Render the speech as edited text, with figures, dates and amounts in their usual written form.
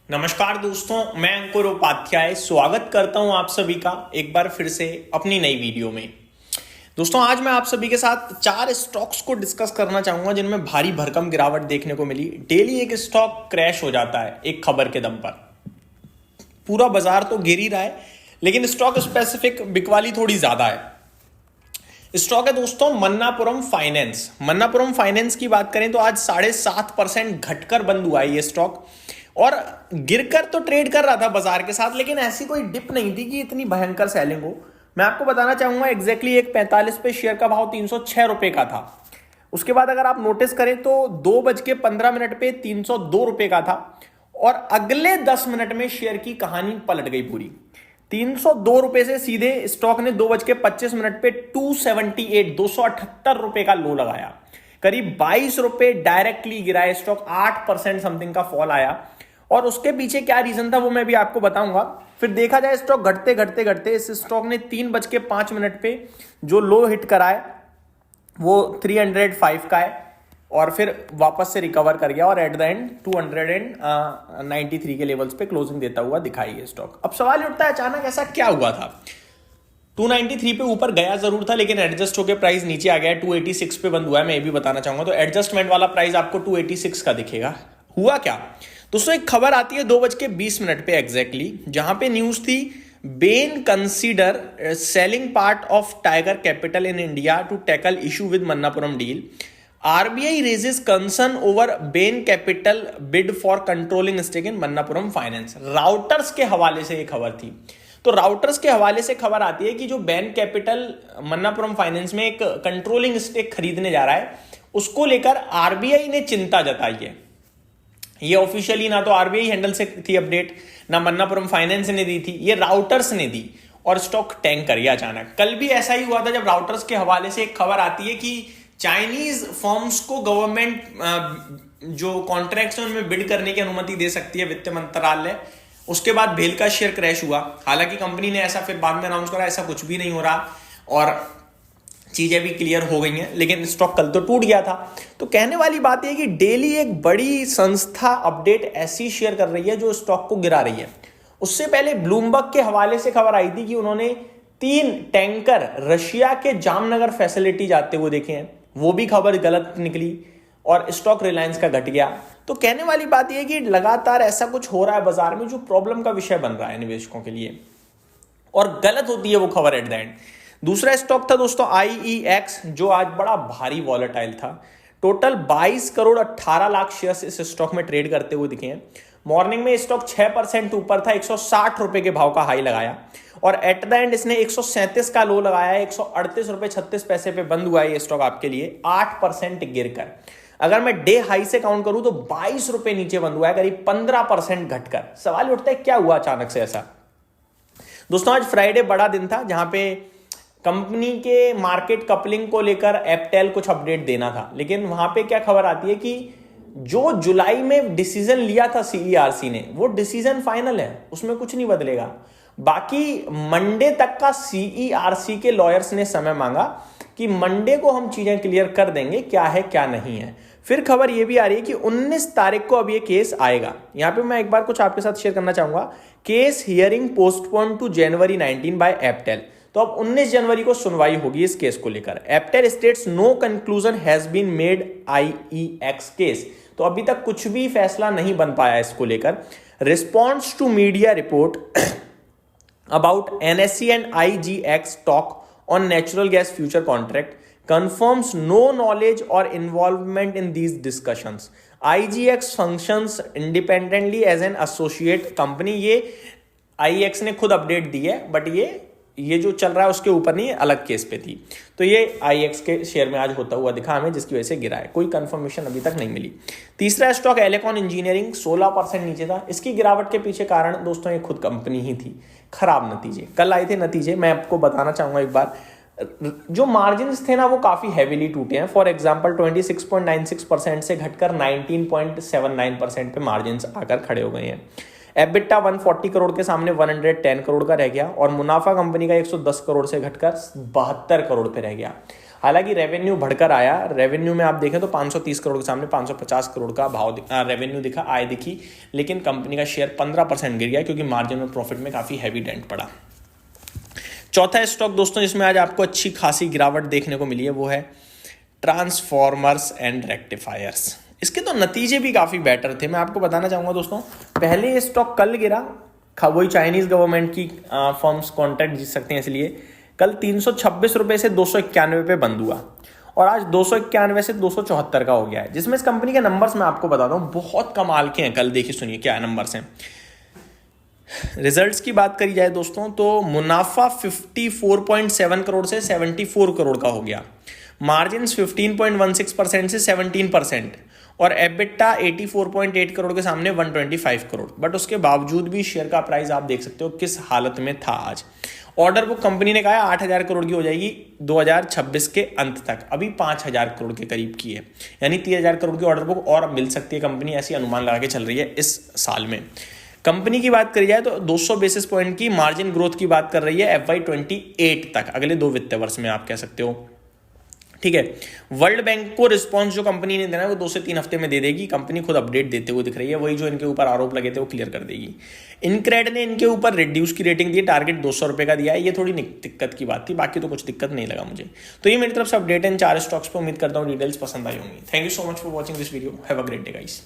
नमस्कार दोस्तों, मैं अंकुर उपाध्याय स्वागत करता हूं आप सभी का एक बार फिर से अपनी नई वीडियो में। दोस्तों, आज मैं आप सभी के साथ 4 स्टॉक्स को डिस्कस करना चाहूंगा जिनमें भारी भरकम गिरावट देखने को मिली। डेली एक स्टॉक क्रैश हो जाता है एक खबर के दम पर। पूरा बाजार तो गिर ही रहा है, लेकिन स्टॉक स्पेसिफिक बिकवाली थोड़ी ज्यादा है। स्टॉक है दोस्तों मन्नापुरम फाइनेंस। मन्नापुरम फाइनेंस की बात करें तो आज 7.5% घटकर बंद हुआ है ये स्टॉक, और गिरकर तो ट्रेड कर रहा था बाजार के साथ, लेकिन ऐसी कोई डिप नहीं थी कि इतनी भयंकर सेलिंग हो। मैं आपको बताना चाहूंगा एग्जैक्टली 1.45 पे शेयर का भाव 306 रुपए का था। उसके बाद अगर आप नोटिस करें तो 2:15 पे 302 रुपए का था, और अगले 10 मिनट में शेयर की कहानी पलट गई पूरी। 302 रुपए से सीधे स्टॉक ने 2:25 पे 278 रुपए का लो लगाया। करीब 22 रुपए डायरेक्टली गिरा स्टॉक, 8% समथिंग का फॉल आया। और उसके पीछे क्या रीजन था वो मैं भी आपको बताऊंगा। फिर देखा जाए स्टॉक घटते घटते घटते इस स्टॉक ने 3:05 पे जो लो हिट कराए वो 305 का है, और फिर वापस से रिकवर कर गया और एट द एंड 293 के लेवल्स पे क्लोजिंग देता हुआ दिखाई है स्टॉक। अब सवाल उठता है अचानक ऐसा क्या हुआ था। 293 पे ऊपर गया जरूर था, लेकिन एडजस्ट होकर प्राइस नीचे आ गया। 286 पे बंद हुआ है, मैं ये भी बताना चाहूंगा। तो एडजस्टमेंट वाला प्राइस आपको 286 का दिखेगा। हुआ क्या दोस्तों, एक खबर आती है 2:20 पे एग्जैक्टली, जहां पे न्यूज थी Bain consider selling part of Tiger Capital in India to tackle issue with Manappuram deal. RBI raises concern over Bain Capital bid for controlling stake in Manappuram Finance. Reuters के हवाले से एक खबर थी। तो राउटर्स के हवाले से खबर आती है कि जो बेन कैपिटल मन्नापुरम फाइनेंस में एक कंट्रोलिंग स्टेक खरीदने जा रहा है, उसको लेकर आरबीआई ने चिंता जताई है। ये ऑफिशियली ना तो आरबीआई हैंडल से थी अपडेट, ना मन्नापुरम फाइनेंस ने दी थी, ये राउटर्स ने दी, और स्टॉक टैंक कर गया अचानक। कल भी ऐसा ही हुआ था जब राउटर्स के हवाले से एक खबर आती है कि चाइनीज फर्म्स को गवर्नमेंट जो कॉन्ट्रैक्ट्स हैं उनमें बिड करने की अनुमति दे सकती है वित्त मंत्रालय। उसके बाद भेल का शेयर क्रैश हुआ। हालांकि कंपनी ने ऐसा फिर बाद में अनाउंस करा ऐसा कुछ भी नहीं हो रहा, और चीजें भी क्लियर हो गई हैं, लेकिन स्टॉक कल तो टूट गया था। तो कहने वाली बात यह कि डेली एक बड़ी संस्था अपडेट ऐसी शेयर कर रही है जो स्टॉक को गिरा रही है। उससे पहले ब्लूमबर्ग के हवाले से खबर आई थी कि उन्होंने 3 टैंकर रशिया के जामनगर फैसिलिटी जाते हुए देखे हैं। वो भी खबर गलत निकली और स्टॉक रिलायंस का घट गया। तो कहने वाली बात यह कि लगातार ऐसा कुछ हो रहा है बाजार में जो प्रॉब्लम का विषय बन रहा है निवेशकों के लिए, और गलत होती है वो खबर एट द एंड। दूसरा स्टॉक था दोस्तों IEX, जो आज बड़ा भारी वॉलेटाइल था। टोटल 22 करोड़ 18 लाख शेयर्स इस स्टॉक में ट्रेड करते हुए दिखे हैं। मॉर्निंग में स्टॉक 6% ऊपर था, 160 रुपए के भाव का हाई लगाया, और एट द एंड इसने 137 का लो लगाया, 138 रुपए 36 पैसे पे बंद हुआ है ये स्टॉक आपके लिए 8% गिरकर। अगर मैं डे हाई से काउंट करूं तो 22 रुपए नीचे बंद हुआ है, करीब 15% घटकर। सवाल उठता है क्या हुआ अचानक से ऐसा। दोस्तों, आज फ्राइडे बड़ा दिन था जहां पे कंपनी के मार्केट कपलिंग को लेकर एप्टेल कुछ अपडेट देना था, लेकिन वहां पे क्या खबर आती है कि जो जुलाई में डिसीजन लिया था सीईआरसी ने, वो डिसीजन फाइनल है, उसमें कुछ नहीं बदलेगा। बाकी मंडे तक का सीईआरसी के लॉयर्स ने समय मांगा कि मंडे को हम चीजें क्लियर कर देंगे क्या है क्या नहीं है। फिर खबर यह भी आ रही है कि 19 तारीख को अब ये केस आएगा। यहां पे मैं एक बार कुछ आपके साथ शेयर करना चाहूंगा। Case hearing postpone to January 19 by APTEL. तो अब 19 जनवरी को सुनवाई होगी इस केस को लेकर। APTEL states no conclusion has been made IEX case. तो अभी तक कुछ भी फैसला नहीं बन पाया इसको लेकर। Response to media report about NSE and IGX talk on natural gas future contract confirms no knowledge or involvement in these discussions. IGX functions independently as an associate company. ये IEX ने खुद अपडेट दी है, but ये जो चल रहा है उसके ऊपर नहीं, अलग केस पे थी। तो ये IEX के शेयर में आज होता हुआ दिखा हमें, जिसकी वजह से गिरा है। कोई कंफर्मेशन अभी तक नहीं मिली। तीसरा स्टॉक एलेकॉन इंजीनियरिंग 16% नीचे था। इसकी गिरावट के पीछे कारण दोस्तों ये खुद कंपनी ही थी। खराब नतीजे कल आए थे। नतीजे मैं आपको बताना चाहूंगा एक बार। जो मार्जिन्स थे ना वो काफी हेवीली टूटे हैं। फॉर एग्जांपल 26.96% से घटकर 19.79% पे मार्जिन्स आकर खड़े हो गए हैं। एबिटा 140 करोड़ के सामने 110 करोड़ का रह गया, और मुनाफा कंपनी का 110 करोड़ से घटकर 72 करोड़ पे रह गया। हालांकि रेवेन्यू बढ़कर आया, रेवेन्यू में आप देखें तो 530 करोड़ के सामने 550 करोड़ का भाव रेवेन्यू दिखा, आय दिखी, लेकिन कंपनी का शेयर 15% गिर गया क्योंकि मार्जिन और प्रॉफिट में काफ़ी हैवी डेंट पड़ा। चौथा स्टॉक दोस्तों जिसमें आज आपको अच्छी खासी गिरावट देखने को मिली है वो है ट्रांसफॉर्मर्स एंड रेक्टिफायर्स। इसके तो नतीजे भी काफ़ी बेटर थे। मैं आपको बताना चाहूँगा दोस्तों, पहले ये स्टॉक कल गिरा, वही चाइनीज़ गवर्नमेंट की फर्म्स कॉन्ट्रैक्ट जीत सकते हैं इसलिए, कल 326 रुपये से 291 पे बंद हुआ और आज 291 से 274 का हो गया है, जिसमें इस कंपनी के नंबर्स मैं आपको बताता हूँ बहुत कमाल के हैं। कल देखिए सुनिए क्या नंबर्स हैं। रिजल्ट्स की बात करी जाए दोस्तों तो मुनाफा 54.7 करोड़ से 74 करोड़ का हो गया, मार्जिन 15.16% से 17% और एबिटा 84.8 करोड़ के सामने 125 करोड़। बट उसके बावजूद भी शेयर का प्राइस आप देख सकते हो किस हालत में था आज। ऑर्डर बुक कंपनी ने कहा 8,000 करोड़ की हो जाएगी 2026 के अंत तक, अभी 5,000 करोड़ के करीब की है, यानी 30,000 करोड़ की ऑर्डर बुक और मिल सकती है। कंपनी ऐसी अनुमान लगा के चल रही है इस साल में। कंपनी की बात करी जाए तो 200 बेसिस पॉइंट की मार्जिन ग्रोथ की बात कर रही है FY28 तक, अगले 2 वित्तीय वर्ष में आप कह सकते हो, ठीक है। वर्ल्ड बैंक को रिस्पांस जो कंपनी ने देना है वो 2 से 3 हफ्ते में दे देगी। कंपनी खुद अपडेट देते हुए दिख रही है, वही जो इनके ऊपर आरोप लगे थे वो क्लियर कर देगी। इनक्रेड ने इनके ऊपर रिड्यूस की रेटिंग दी, टारगेट 200 रुपये का दिया है, ये थोड़ी दिक्कत की बात थी, बाकी तो कुछ दिक्कत नहीं लगा मुझे। तो ये मेरी तरफ से अपडेट है इन 4 स्टॉक्स पर। उम्मीद करता हूँ डिटेल्स पसंद आई होंगी। Thank you so much for watching this video. Have a great day guys.